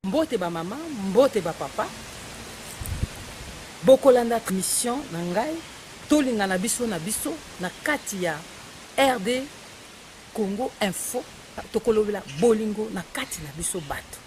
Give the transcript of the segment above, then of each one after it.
Mbote ba mama, mbote ba papa. Bokolanda mission na ngai, tolinga na biso na kati ya RD Congo Info, tokolobela bolingo na kati na biso bato.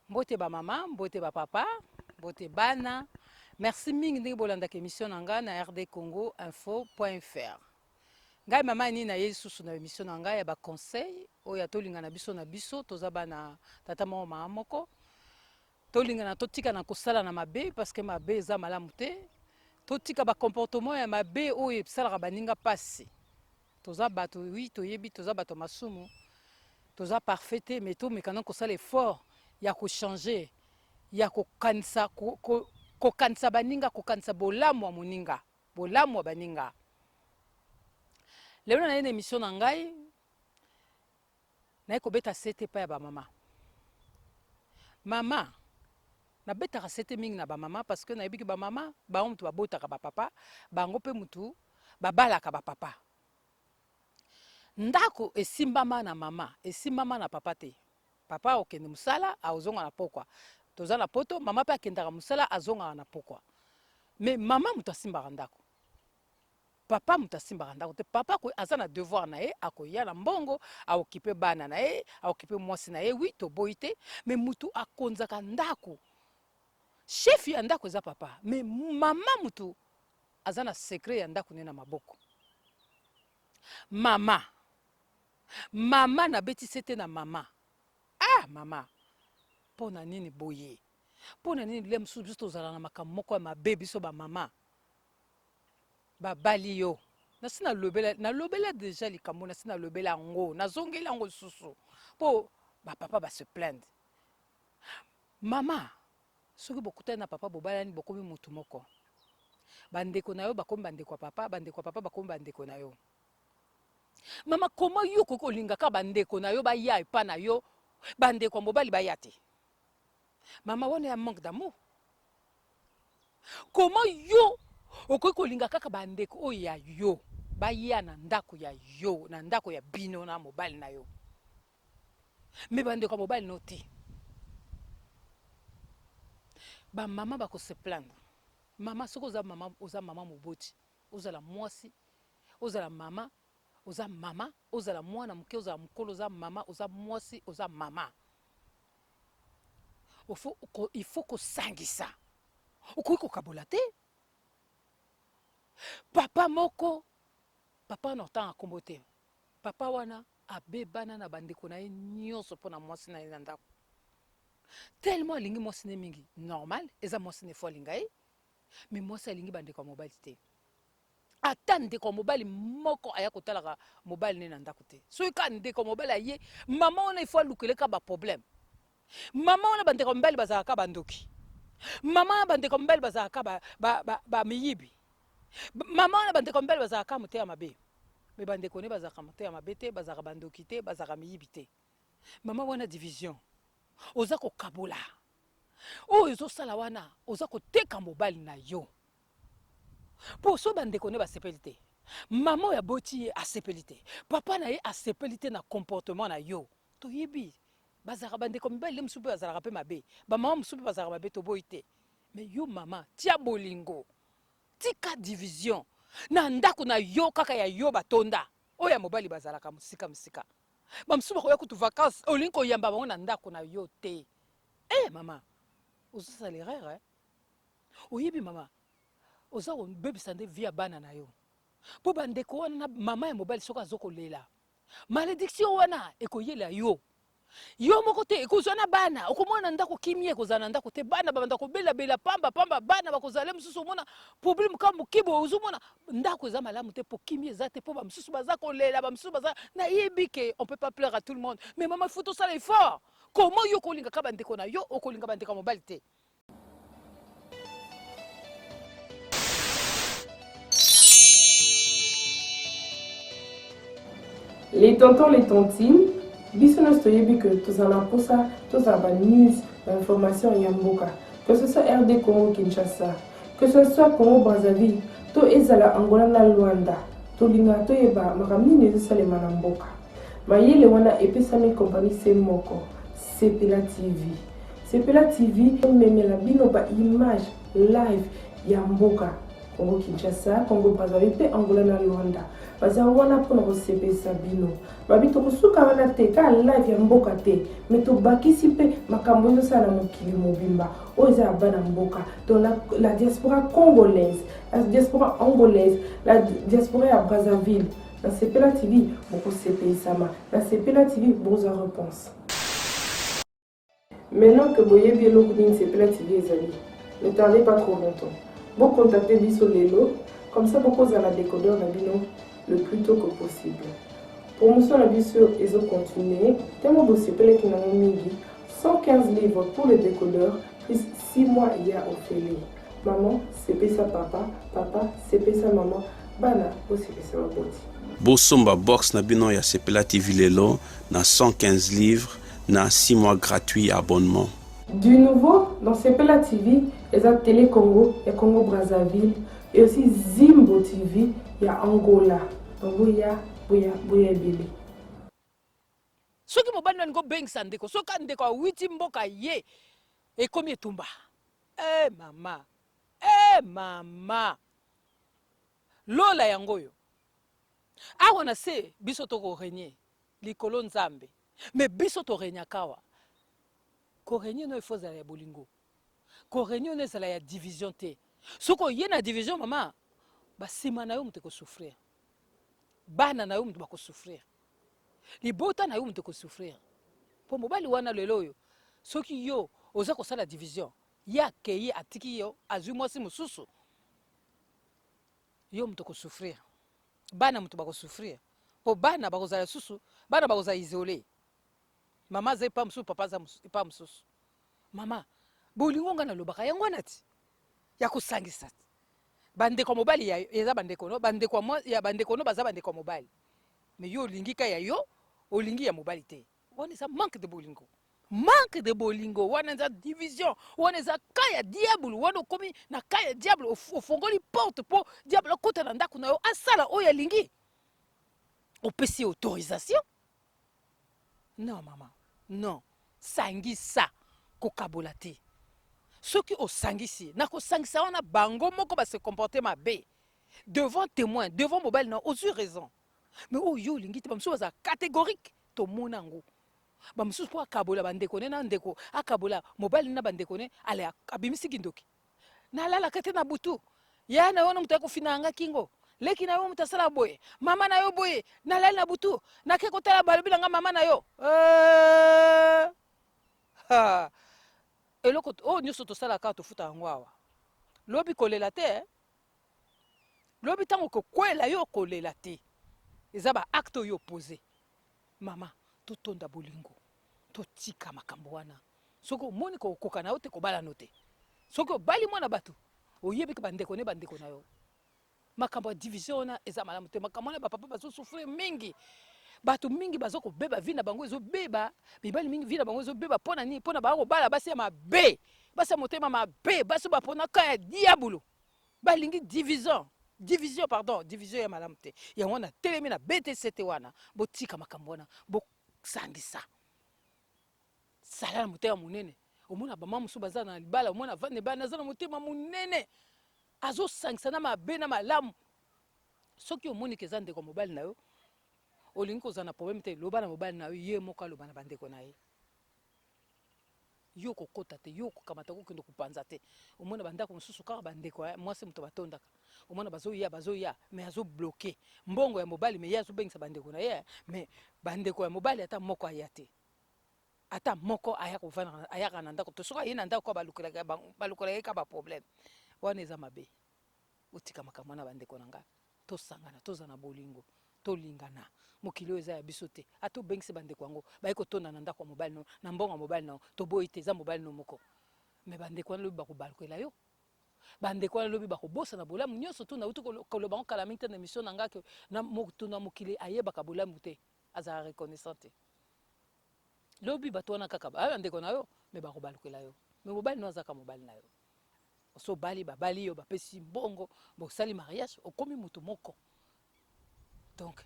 Mbote ba mama, mbote ba papa, mbote bana. Merci mingi ndenge bolandaka émission na ngai na RD Congo Info.fr. Ngai mama ni na yesusu na émission na ngai ya ba conseil oya tolinga na biso toza bana tata mama moko. Tolinga na totika na kosala na mabe parce que mabe eza malamu te. Totika ba comportement ya mabe oyo esalaka baninga pasi. Toza bato oui toyebi toza bato masumu. Toza parfait te mais to mekana kosala effort ya ko changer ya ko kanisa ko kanisa baninga ko kanisa bolamu wa moninga bolamu wa baninga. Lelo na une émission na ngai na ekobeta sete pa ya ba mama. Mama na betaka sete mingi na ba mama parce que na yebiki ba mama ba mutu babotaka ba papa bango pe mutu babalaka ba papa. Ndako esimbama na mama esimbama na papa te. Papa okende musala azonga na pokwa. Toza na poto mama pe akendaka musala azonga na pokwa. Mais mama mutu asimbaka ndako. Papa mutu asimbaka ndako te. Papa ko aza na devoir na ye akoya na mbongo aokipe bana na ye aokipe mwasi na ye oui to boite mais mutu akonzaka ndako. Chef ya ndako eza papa mais mama mutu aza na secret ya ndako ne na maboko. Mama na beti sete na mama. Ah mama pona nini boye pona nini lem su biso tozala na makambo moko ya mabe biso ba mama babali yo nasina lobela déjà likambo nasina lobela ngo nazongela ngo susu po ba papa ba se plaindre. Mama soki bokutana na papa bobalani bokomi mutu moko bandeko na yo bakomi bandeko papa bakomi bandeko na yo. Mama comment yo koko lingaka bandeko na yo baya epa na yo bandeko mobali baya te. Mama wana ya manque d'amour. Comment yo okoki kolinga kaka bandeko oyo ya yo baya na ndako ya yo na ndako ya bino na mobali na yo me bandeko mobali no te. Ba mama bako se plaindre. Mama soko oza mama moboti ozala mwasi ozala mama oza mama ozala mwana muke ozala mukolo oza mama oza mwasi oza mama. Il faut ko sangisa. Okoki kokabola te. Papa moko papa na otanga kombo te. Papa wana abebana na bandeko na ye nyonso mpona mwasi na ye na ndako. Tellement alingi mwasi ne mingi normal eza mwasi ne fo alinga ye mais mwasi alingi bandeko ya mobali te. Ata ndeko mobali moko aya kotalaka mobali ne na ndako te. Soki ka ndeko mobali aye mama wana ifo alukeleka ba problème. Mama wana bandeko mobali bazalaka bandoki. Mama wana bandeko mobali bazalaka ba miyibi. Mama wana bandeko mobali bazalaka muteya mabe. Me bandeko ne bazalaka muteya mabe te bazalaka bandoki te bazalaka miyibi te. Mama wana division. Oza ko kabola. Oyo ezosala wana oza koteka mobali na yo. Po so bandeko ne basepeli te. Mama ya boti ye asepeli te. Papa na ye asepeli te na comportement na yo. Toyebi bazalaka bandeko mibali le musupe bazalaka pe mabe. Ba mama musupe bazalaka mabe to boyi te. Mais yo mama tia bolingo. Tika division. Na ndako na yo kaka ya yo batonda. Oya mobali bazalaka musika. Ba musupe koya kutu vacances olinko yamba bango na ndako na yo te. Mama. Oza l'erreur oyebi mama. Oza on bebisa nde via bana na yo. Po bandeko wana mama ya mobali soka azoko lela. Malédiction wana ekoyela yo. Yo moko te ekozwa na bana okomona ndako kimie ekozana ndako te bana babanda kobela bela pamba bana bakozala mususu mona problème ka mukibo ozomona ndako eza malamu te po kimie eza te po ba mususu baza kolela ba mususu baza na yebike on peut pas plaire à tout le monde mais maman faut tout ça l'effort comment yo kolinga ka bandeko na yo okolinga bandeko mobali te. Les tontons, les tontines, biso na stoyebi que tozala posa, tozala ba news, ba information ya mboka. Que ce soit RD Congo Kinshasa, que ce soit Congo Brazzaville, to ezala Angola na Luanda, to linga to yeba makamni ne salema na mboka. Mayele wana epesami compagnie se moko, Sepela TV. Sepela TV memela bino ba image live ya mboka Congo Kinshasa, Congo Brazzaville pe Angola na Luanda. Baza wana pona ko sepesa bino. Babi to kusuka wana te ka live ya mboka te, mais to bakisi pe makambo yo sala mokili mobimba. Oza bana mboka dans la diaspora congolaise, la diaspora angolaise, la diaspora à Brazzaville. Dans Sepela TV, beaucoup sepesa ma. Dans Sepela TV, beaucoup en réponse. Maintenant que Boye Bielo Koudine Sepela TV est allé, ne tardez pas trop longtemps. Vous contactez Biso Lelo, comme ça beaucoup à la décodeur Nabino le plus tôt que possible. Promotion la Biso et au continuer, tellement de Sepela qui n'ont mis 115 livres pour le décodeur, plus 6 mois il y a Ophélie. Maman, c'est ça papa, papa, c'est ça maman, bana, aussi c'est ma boti. Bosomba box na bino ya Sepela TV lelo na 115 livres na 6 mois gratuit abonnement. Du nouveau dans Sepela TV, les a Télé Congo et Congo Brazzaville et aussi Zimbo TV, il y a Angola. Donc boya bili. Soki mobali na ngo beng sandeko, soka ndeko witi mboka ye e komi etumba. Mama. Mama. Lola yangoyo. Awa na se biso toko renye likolo nzambe. Mais biso to renya kawa. Ko renye no ifoza ya bolingo. Ko renye no ezala ya division te. Soko ye na division mama, ba sima na yo mute ko souffrir. Bana na yo mute ba ko souffrir. Libota na yo mute ko souffrir. Po mobali wana lelo yo. Soki yo oza ko sala division, ya keye atiki yo azui mwasi mususu. Yo mute ko souffrir. Bana mute ba ko souffrir. Po bana ba ko za susu, bana ba ko za isolé. Mama za pas mususu, papa za pas mususu. Mama, bolingo nga na lobaka yango nati. Ya kusangisa. Bande ko mobali ya eza bande ko no, bande ko mo ya bande ko no baza bande ko mobali. Mais yo lingika ya yo, olingi ya mobali te. Wana ça manque de bolingo. Manque de bolingo, wana za division, wana za kaya diable, wana komi na kaya diable ofongoli porte po diable kota na ndako na yo asala oya lingi. Opesi autorisation? Non maman. Non. Sangisa kokabola te. Soki o sangisi, na ko sangisa wana bango moko ba se comporter mabe. Devant témoin, devant mobile na ozu raison. Mais oh yo lingi te bamso za catégorique to monango. Bamso po akabola bandeko ne na ndeko, akabola mobile na bandeko ne ale abimisi kindoki. Na lala kate na butu. Ya na wana mutako finanga kingo. Leki na yo mutasala boye, mama na yo boye, na lala na butu, na ke kotala balobi nga mama na yo. Eloko o nyuso to sala ka to futa yango awa. Lobi kolela te. Lobi tango ko kwela yo kolela te. Eza ba acte yo posé. Mama, to tonda bolingo. To tika makambo wana. Soko moni ko koka na yo te ko bala note. Soko bali mwana batu. Oyebi ka bandeko ne bandeko na yo. Makambo division na eza malamu te. Makambo na ba papa bazo souffrir mingi. Bato mingi bazo ko beba vina bango ezo beba. Bibali mingi vina bango ezo beba pona ni pona ba ko bala basi ya mabe. Basi motema mabe, basi ba pona ka ya diabolo. Ba lingi division. Division pardon, division ya malamu te. Ya wana telemi na BTCT wana. Bo tika makambo wana, bo sangisa. Sala motema munene. Omona ba mamusu baza na libala, omona vane bana za na motema munene. Azo sangisa na mabe na malamu. Soki omoni ke zande ko mobile na yo. Olingi kozana problème te loba na mobile na yo ye moko loba na bandeko na ye. Yo kokota te, yo kokamata ko kendo kupanza te. Omona bandako mususu kaka bandeko mwasi muto batondaka. Omona bazo ya mais azo bloquer. Mbongo ya mobile mais ya zo bengisa bandeko na ye, mais bandeko ya mobile ata moko aya te. Ata moko aya ko vana aya kana ndako to soka ye na ndako balukela ye ka ba problème. Wana eza mabe. Otika makambo na bandeko na nga. To sangana, to zana bolingo. To lingana mokili eza ya biso te ato bengisi bandeko yango baye kotonda na ndako ya mobile no na mbongo ya mobile no to boyi te za mobile no moko me bandeko wana lobi bakobalukela yo bandeko wana lobi bakobosa na bolamu nyonso to na utu koloba ngo kala mingi te na émission na ngaki na moto na mokili ayebaka bolamu te azala reconnaissant te lobi bato wana kaka bandeko na yo me bakobalukela yo me mobile no azaka mobile na yo so bali babali yo bapesi mbongo bosali mariage okomi mutu moko. Donc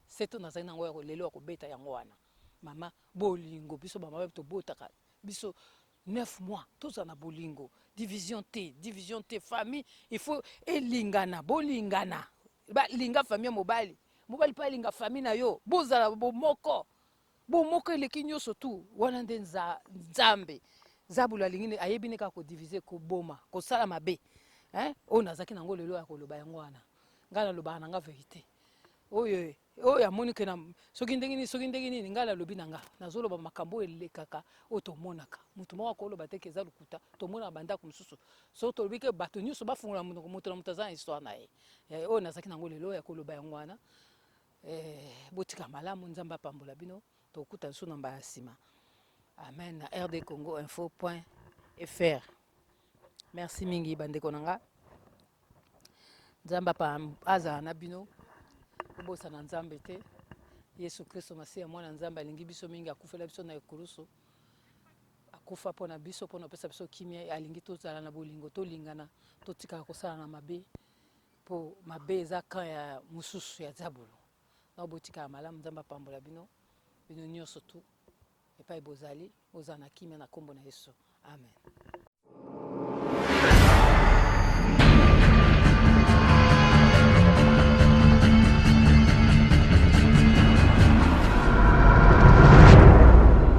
seto nazali nango lelo ya kobeta yango wana mama bolingo biso bamama tobotaka biso 9 mois tozala na bolingo division te famille il faut elingana bolingana balinga famille mobali pa elinga famille na yo bozala bomoko eleki nyonso tu wana nde nzambe zabulu alingi ayebi ne kaka kodivize koboma kosala mabe oyo nazalaki nango lelo ya koloba yango wana ngai nalobaka nanga verité oyo amoni ke na soki ndenge nini ngai nalobi na nga nazoloba makambo elekaka oyo tomonaka motu moko akoloba te ke eza lokuta tomonaka bandako mosusu so tolobi ke bato nyonso bafungola moto na moto aza na histoire na ye oyo nazalaki nango lelo ya koloba yango wana botika malamu nzambe apambola bino tokuta biso na mbala nsima amen na rdcongo.info.fr. Merci mingi bandeko na nga nzambe azala na bino kobosa na nzambe te yesu kristo masiya mwana nzambe alingi biso mingi akufela biso na ekulusu akufa mpona biso mpona kopesa biso kimia alingi tozala na bolingo tolingana totikaka kosala na mabe mpo mabe eza kan ya mosusu ya zabulu na botikaka malamu nzambe apambola bino nyonso tu epai bozali ozala na kimia na nkombo na yesu amen.